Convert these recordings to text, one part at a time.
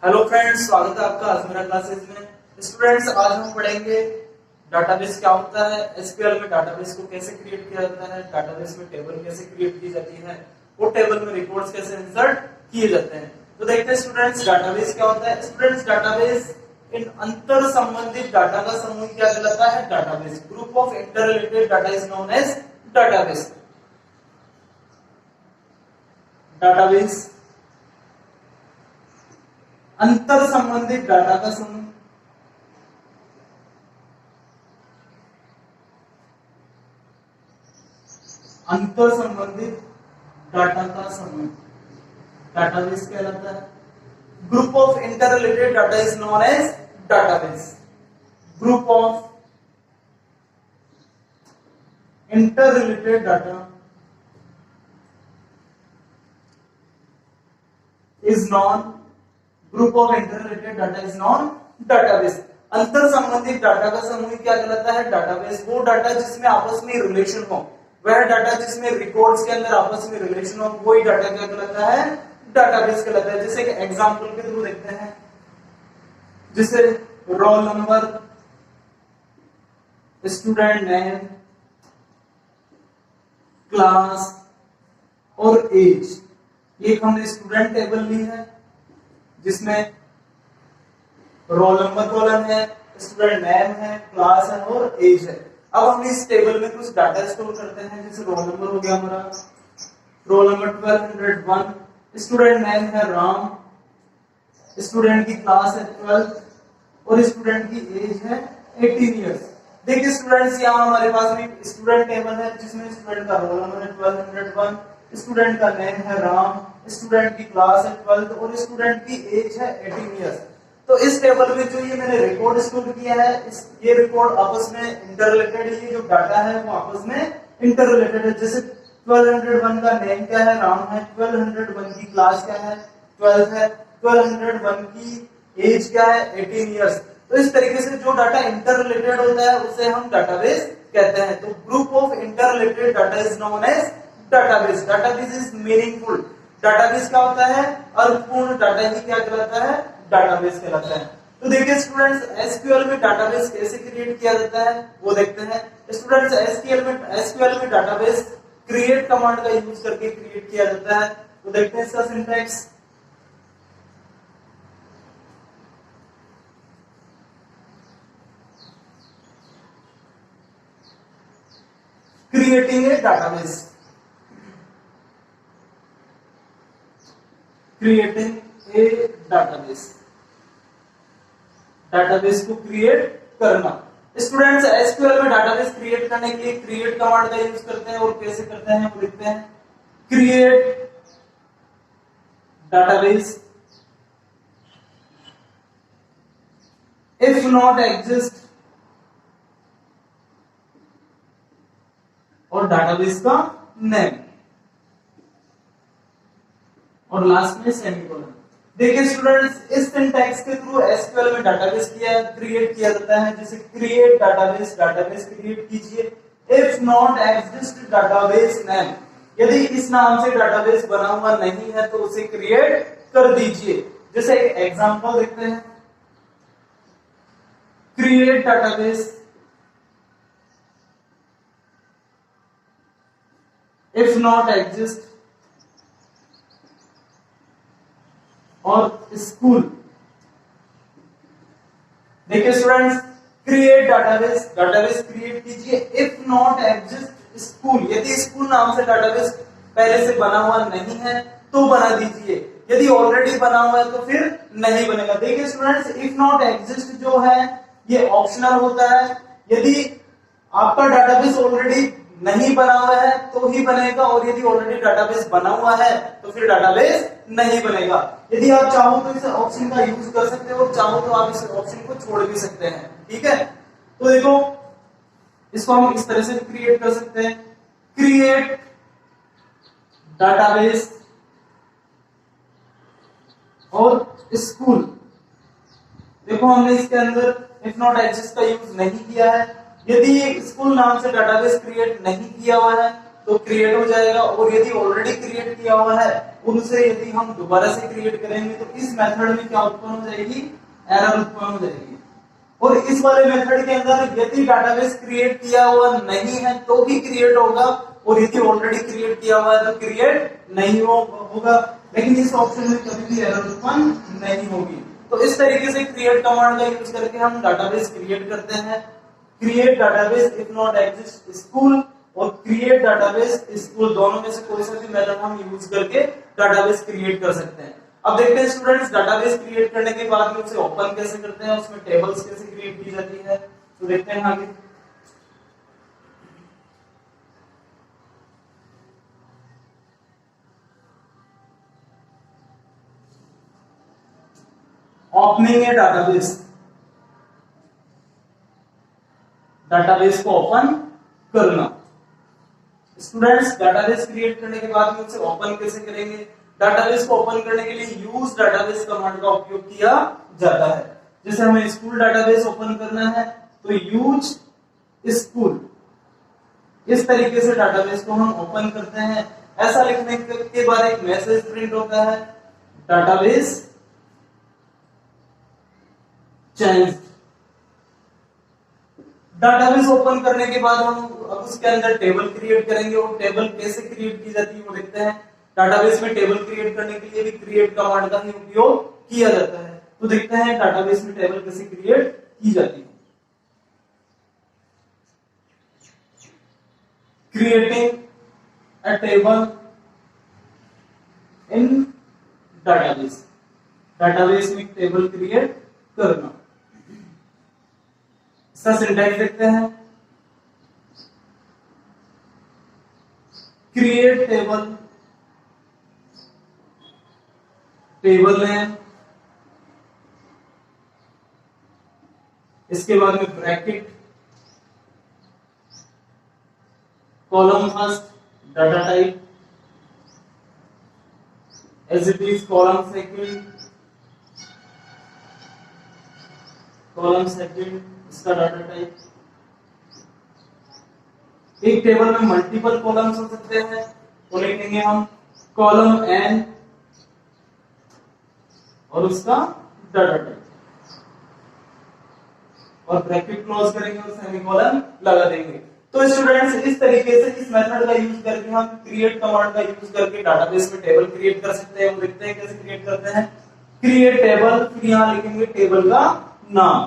Hello friends, स्वागत है आपका आज मेरा क्लासेस में। स्टूडेंट्स, आज हम पढ़ेंगे डाटाबेस क्या होता है, एसक्यूएल में डाटाबेस को कैसे क्रिएट किया जाता है, डाटाबेस में टेबल कैसे क्रिएट की जाती है, वो टेबल में रिकॉर्ड्स कैसे इंसर्ट किए जाते हैं। तो देखते हैं स्टूडेंट्स, डाटाबेस क्या होता है। स्टूडेंट्स, डाटाबेस इन अंतर संबंधित डाटा का समूह क्या कहलाता है? Database. Group of interrelated data is known as database. Database अंतर संबंधित डाटा का समूह। अंतर संबंधित डाटा का समूह डाटाबेस कहलाता है। Group of interrelated data is known as database. Group of interrelated data is known group of interrelated data is known database. अंतर संबंधित डाटा का समूह क्या कहलाता है? डाटाबेस। वो डाटा जिसमें आपस में रिलेशन हो, वह डाटा जिसमें रिकॉर्ड्स के अंदर आपस में रिलेशन हो, वही डाटा क्या कहलाता है? डाटाबेस कहलाता है। जैसे कि एग्जांपल के थ्रू देखते हैं, जैसे roll number, student name, class और एज। ये हमने स्टूडेंट टेबल ली है जिसमें रोल नंबर कॉलम है, स्टूडेंट नेम है, क्लास है और एज है। अब हम इस टेबल में कुछ डाटा स्टोर करते हैं। जैसे रोल नंबर हो गया हमारा, रोल नंबर 1201, स्टूडेंट नेम है राम, स्टूडेंट की क्लास है 12 और स्टूडेंट की एज है 18 इयर्स। देखिए स्टूडेंट्स, यहाँ हमारे पास में स्टूडेंट टेबल है जिसमें स्टूडेंट का रोल नंबर है 1201, स्टूडेंट का नेम है राम, स्टूडेंट की क्लास है 12 और स्टूडेंट की एज है 18 इयर्स। तो इस टेबल में जो ये मैंने रिकॉर्ड स्टोर किया है, ये रिकॉर्ड आपस में इंटर रिलेटेड है। ये जो डाटा है वो आपस में इंटर रिलेटेड है। जैसे 1201 का नेम क्या है? राम है। 1201 की क्लास क्या है? 12 है। 1201 की एज क्या है? 18 इयर्स। तो इस तरीके से जो डाटा इंटर रिलेटेड होता है उसे हम डाटाबेस कहते हैं। तो group of interrelated data is known as database. Database is meaningful. Database क्या होता है? अर्थपूर्ण डाटा ही क्या कहलाता है? डाटाबेस कहलाता है। तो देखिए स्टूडेंट्स, एसक्यूएल में डाटाबेस कैसे क्रिएट किया जाता है वो देखते हैं। स्टूडेंट्स, एसक्यूएल में डाटाबेस क्रिएट कमांड का यूज करके क्रिएट किया जाता है। तो देखते हैं इसका syntax. Creating a database, creating a database, database को क्रिएट करना। स्टूडेंट्स, एसक्यूएल में डाटाबेस क्रिएट करने के लिए क्रिएट कमांड का यूज करते हैं और कैसे करते हैं वो लिखते हैं। Create database if not exist और डाटाबेस का नेम और लास्ट में सेमीकोलन। देखिए स्टूडेंट्स, इस सिंटैक्स के थ्रू एसक्यूएल में डाटाबेस क्रिएट किया जाता है। जैसे क्रिएट डाटाबेस, डाटाबेस क्रिएट कीजिए। If not exist database name, यदि इस नाम से डाटाबेस बना हुआ नहीं है तो उसे क्रिएट कर दीजिए। जैसे एक एग्जांपल देखते हैं, create database if not exist और स्कूल। देखिए students, create database, database create कीजिए। इफ नॉट एग्जिस्ट स्कूल, यदि स्कूल नाम से डाटाबेस पहले से बना हुआ नहीं है तो बना दीजिए। यदि ऑलरेडी बना हुआ है तो फिर नहीं बनेगा। देखिए स्टूडेंट्स, इफ नॉट एग्जिस्ट जो है ये ऑप्शनल होता है। यदि आपका डाटाबेस ऑलरेडी नहीं बना हुआ है तो ही बनेगा, और यदि ऑलरेडी डाटाबेस बना हुआ है तो फिर डाटाबेस नहीं बनेगा। यदि आप चाहो तो इस ऑप्शन का यूज कर सकते हो और चाहो तो आप इस ऑप्शन को छोड़ भी सकते हैं। ठीक है, तो देखो इसको हम इस तरह से क्रिएट कर सकते हैं। क्रिएट डाटाबेस और स्कूल। देखो हमने इसके अंदर इफ नॉट एग्जिस्ट का यूज नहीं किया है। यदि स्कूल नाम से डाटाबेस क्रिएट नहीं किया हुआ है तो क्रिएट हो जाएगा। और यदि ऑलरेडी क्रिएट किया हुआ है उनसे यदि हम दोबारा से क्रिएट करेंगे तो इस मेथड में क्या उत्पन्न हो जाएगी, एरर उत्पन्न हो जाएगी। और इस वाले मेथड के अंदर यदि डाटाबेस क्रिएट किया हुआ नहीं है तो भी क्रिएट होगा, और यदि ऑलरेडी क्रिएट किया हुआ है तो क्रिएट नहीं होगा। लेकिन इस ऑप्शन में कभी भी एरर उत्पन्न नहीं होगी। तो इस तरीके से क्रिएट कमांड का यूज करके हम डाटाबेस क्रिएट करते हैं। Create database if not exist school और क्रिएट डाटाबेस स्कूल, दोनों में से कोई सा भी मेथड हम यूज करके डाटाबेस क्रिएट कर सकते हैं। अब देखते हैं स्टूडेंट्स, डाटाबेस क्रिएट करने के बाद उसे ओपन कैसे करते हैं, उसमें टेबल्स कैसे क्रिएट की जाती है, तो देखते हैं आगे। ओपनिंग ए डाटाबेस, डाटाबेस को ओपन करना। स्टूडेंट्स, डाटाबेस क्रिएट करने के बाद में उसे ओपन कैसे करेंगे? डाटाबेस को ओपन करने के लिए यूज डाटाबेस कमांड का उपयोग किया जाता है। जैसे हमें स्कूल डाटाबेस ओपन करना है तो यूज स्कूल, इस तरीके से डाटाबेस को हम ओपन करते हैं। ऐसा लिखने के बाद एक मैसेज प्रिंट होता है, डाटाबेस चेंज। डाटाबेस ओपन करने के बाद हम अब उसके अंदर टेबल क्रिएट करेंगे, और टेबल कैसे क्रिएट की जाती है वो देखते हैं। डाटाबेस में टेबल क्रिएट करने के लिए भी क्रिएट कमांड का ही उपयोग किया जाता है। तो देखते हैं डाटाबेस में टेबल कैसे क्रिएट की जाती है। Creating a table in database, database में टेबल क्रिएट करना। इसका सिंटैक्स देखते हैं। क्रिएट टेबल, टेबल नेम, इसके बाद में bracket, column first, data type as it is, column second, column second, इसका डाटा टाइप। एक टेबल में मल्टीपल कॉलम्स हो सकते हैं तो लिखेंगे हम कॉलम एन और उसका डाटा टाइप, और ब्रैकेट क्लोज करेंगे और सेमीकोलन लगा देंगे। तो स्टूडेंट्स, इस तरीके से इस मेथड का यूज करके हम क्रिएट कमांड का यूज करके डाटाबेस में टेबल क्रिएट कर सकते हैं। हम देखते हैं कैसे क्रिएट करते हैं। क्रिएट टेबल, फिर यहां लिखेंगे टेबल का नाम,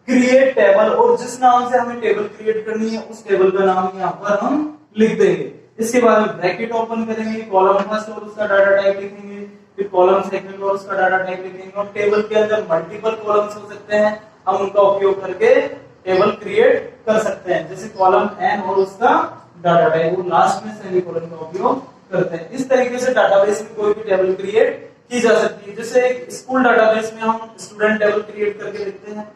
क्रिएट टेबल, और जिस नाम से हमें टेबल क्रिएट करनी है उस टेबल का नाम यहाँ पर हम लिख देंगे। इसके बाद में ब्रैकेट ओपन करेंगे, कॉलम फर्स्ट और उसका डाटा टाइप लिखेंगे, फिर कॉलम सेकंड और उसका डाटा टाइप लिखेंगे। और टेबल के अंदर मल्टीपल कॉलम्स हो सकते हैं, हम उनका उपयोग करके टेबल क्रिएट कर सकते हैं, जैसे कॉलम एन और उसका डाटा टाइप, और लास्ट में सेमीकोलन का उपयोग करते हैं। इस तरीके से डाटाबेस में कोई भी टेबल क्रिएट की जा सकती है। जैसे स्कूल डाटाबेस में हम स्टूडेंट टेबल क्रिएट करके लिखते हैं।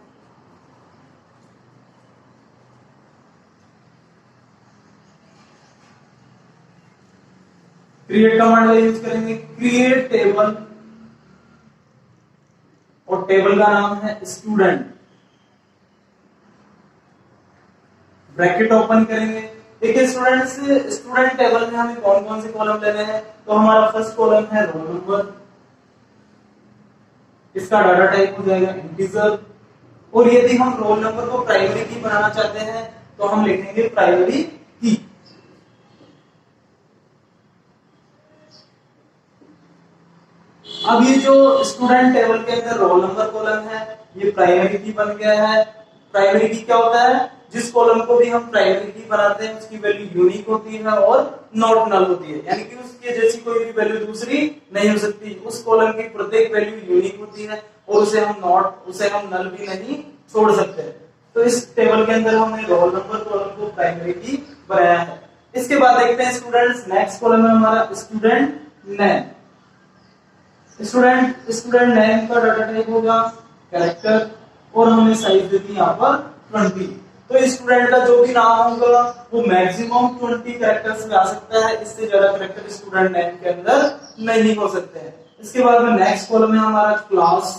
क्रिएट कमांड का यूज करेंगे, क्रिएट टेबल, और टेबल का नाम है स्टूडेंट, ब्रैकेट ओपन करेंगे। देखिए स्टूडेंट्स, स्टूडेंट टेबल में हमें कौन कौन से कॉलम लेने हैं, तो हमारा फर्स्ट कॉलम है रोल नंबर, इसका डाटा टाइप हो जाएगा इंटीजर, और यदि हम रोल नंबर को प्राइमरी की बनाना चाहते हैं तो हम लिखेंगे प्राइमरी की। अब ये जो स्टूडेंट टेबल के अंदर रोल नंबर कॉलम है ये प्राइमरी की बन गया है। प्राइमरी की क्या होता है, जिस कॉलम को भी हम प्राइमरी की बनाते हैं उसकी वैल्यू यूनिक होती है और नॉट नल होती है, यानी कि उसके जैसी कोई भी वैल्यू दूसरी नहीं हो सकती। उस कॉलम की प्रत्येक वैल्यू यूनिक होती है और उसे हम नल भी नहीं छोड़ सकते। तो इस टेबल के अंदर हमने रोल नंबर कॉलम को प्राइमरी की बनाया है। इसके बाद देखते हैं स्टूडेंट्स, नेक्स्ट कॉलम है हमारा स्टूडेंट नेम। स्टूडेंट नेम का डाटा टाइप होगा कैरेक्टर, और हमने साइज दे दी यहाँ पर 20। तो स्टूडेंट का जो भी नाम होगा वो मैक्सिमम 20 कैरेक्टर्स में आ सकता है, इससे ज्यादा कैरेक्टर स्टूडेंट नेम के अंदर नहीं हो सकते हैं। इसके बाद में नेक्स्ट कॉलम है हमारा क्लास।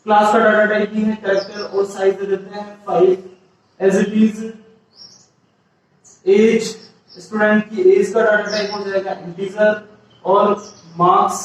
क्लास का डाटा टाइप भी है कैरेक्टर, और साइज दे देते हैं 5 as it is. Age student की एज का डाटा टाइप हो जाएगा इंटीजर, और मार्क्स,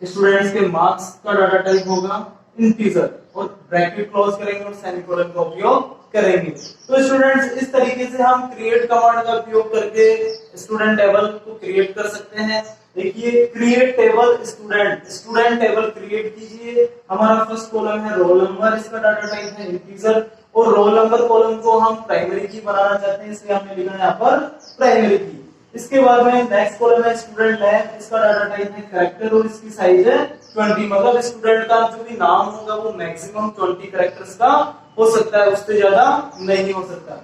स्टूडेंट्स के मार्क्स का डाटा टाइप होगा इंटीजर, और ब्रैकेट क्लोज करेंगे और सेमीकोलन का उपयोग करेंगे। तो स्टूडेंट्स इस तरीके से हम क्रिएट कमांड का उपयोग करके स्टूडेंट टेबल को क्रिएट कर सकते हैं। देखिए create table student, student table create कीजिए। हमारा फर्स्ट कॉलम है रोल नंबर, इसका डाटा टाइप है इंटीजर, और रोल नंबर कॉलम को हम प्राइमरी की बनाना चाहते हैं, इसलिए हमने लिखा है यहाँ पर प्राइमरी की। इसके बाद में नेक्स्ट कॉलम है स्टूडेंट नेम, इसका डाटा टाइप है कैरेक्टर और इसकी साइज है 20, मतलब स्टूडेंट का जो भी नाम होगा वो मैक्सिमम 20 कैरेक्टर्स का हो सकता है, उससे ज्यादा नहीं हो सकता।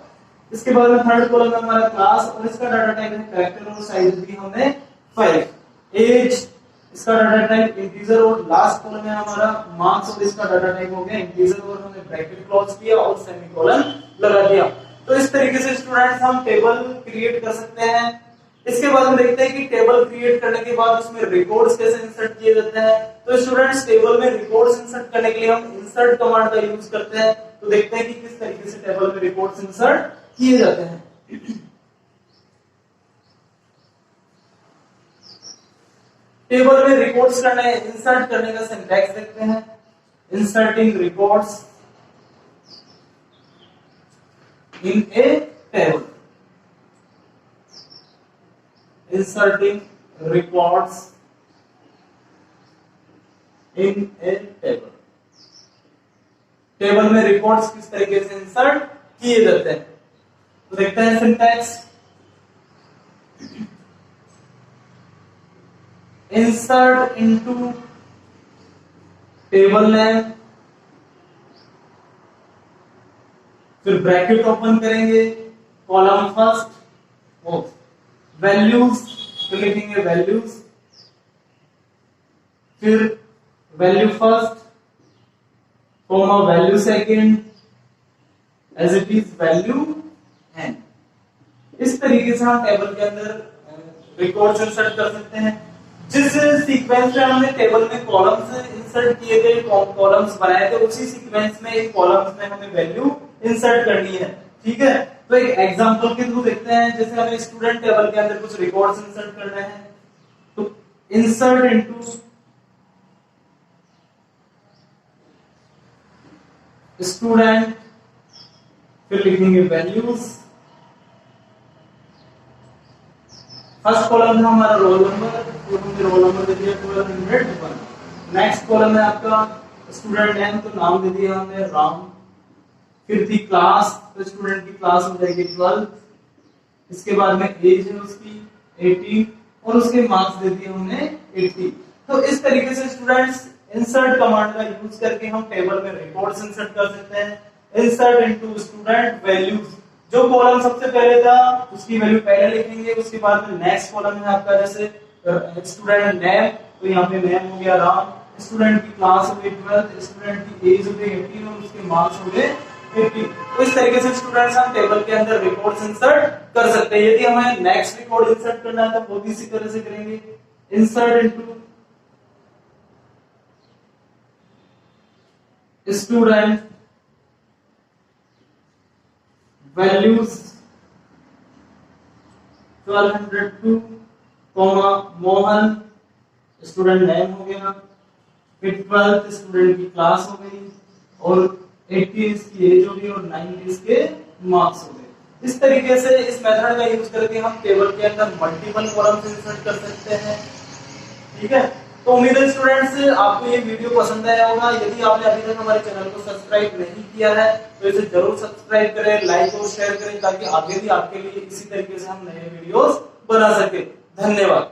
इसके बाद में थर्ड कॉलम है हमारा क्लास, और इसका डाटा टाइप है कैरेक्टर और साइज दी हमने 5। एज, इसका डाटा टाइप इंटीजर, और लास्ट कॉलम है हमारा मार्क्स, और इसका डाटा टाइप हो गया इंटीजर, और हमने ब्रैकेट क्लोज किया और सेमीकोलन लगा दिया। तो इस तरीके से स्टूडेंट्स हम टेबल क्रिएट कर सकते हैं। इसके बाद में देखते हैं कि टेबल क्रिएट करने के बाद उसमें रिकॉर्ड्स कैसे इंसर्ट किए जाते हैं। तो स्टूडेंट्स टेबल में रिकॉर्ड्स इंसर्ट करने के लिए हम इंसर्ट कमांड का यूज करते हैं। तो देखते हैं कि किस तरीके से टेबल में रिकॉर्ड्स इंसर्ट किए जाते हैं। टेबल में रिकॉर्ड्स करने, इंसर्ट करने का सिंटैक्स देखते हैं। Inserting records in A table, inserting records in a table। Table में रिकॉर्ड्स किस तरीके से इंसर्ट किए जाते हैं, तो देखते हैं syntax. Insert into table name, फिर ब्रैकेट ओपन करेंगे, कॉलम फर्स्ट, वैल्यूज, तो लिखेंगे वैल्यूज, फिर value first, comma value second, as it is value N. इस तरीके से हम टेबल के अंदर रिकॉर्ड्स इंसर्ट कर सकते हैं। जिस सीक्वेंस में हमने टेबल में कॉलम्स इंसर्ट किए थे, कॉलम्स बनाए थे, उसी सीक्वेंस में इन कॉलम्स में हमें वैल्यू इंसर्ट करनी है। ठीक है, तो एक एग्जांपल के थ्रू देखते हैं। जैसे हमें स्टूडेंट टेबल के अंदर कुछ रिकॉर्ड्स इंसर्ट करने हैं, तो इंसर्ट इनटू स्टूडेंट, फिर लिखेंगे वैल्यूज। फर्स्ट कॉलम था हमारा रोल नंबर, तो हमने रोल नंबर दे दिया 1201। नेक्स्ट कॉलम है आपका स्टूडेंट नेम, तो नाम दे दिया हमने राम। फिर थी क्लास, तो स्टूडेंट की क्लास हो जाएगी 12। इसके बाद में एज है उसकी 18, और उसके मार्क्स दे दिए हमने 80। तो इस तरीके से स्टूडेंट्स इंसर्ट कमांड का यूज करके हम टेबल में रिकॉर्ड्स इंसर्ट कर सकते हैं। इंसर्ट इनटू स्टूडेंट वैल्यूज, जो कॉलम सबसे पहले था उसकी वैल्यू पहले लिखेंगे, उसके बाद में नेक्स्ट कॉलम है आपका जैसे स्टूडेंट नेम, तो यहाँ पे नेम हो गया राम, स्टूडेंट की क्लास हो गई 12, स्टूडेंट की एज हो गई 18, और उसके मार्क्स हो गए 50। तो इस तरीके से स्टूडेंट्स हम टेबल के अंदर रिकॉर्ड्स इंसर्ट कर सकते हैं। यदि हमें नेक्स्ट रिकॉर्ड इंसर्ट करना है तो वो भी इसी तरह से करेंगे। Insert into student values 1202, Mohan, student name हो गया, फिर 12 स्टूडेंट की क्लास हो गई, और 80 इसकी एज हो गई, और 90 इसके मार्क्स हो गए। इस तरीके से इस मेथड का यूज करके हम टेबल के अंदर मल्टीपल कॉलम्स इंसर्ट कर सकते हैं। ठीक है, तो उम्मीद है स्टूडेंट्स आपको ये वीडियो पसंद आया होगा। यदि आपने अभी तक हमारे चैनल को सब्सक्राइब नहीं किया है तो इसे जरूर सब्सक्राइब करें, लाइक और शेयर करें, ताकि आगे भी आपके लिए इसी तरीके से हम नए वीडियोस बना सके। धन्यवाद।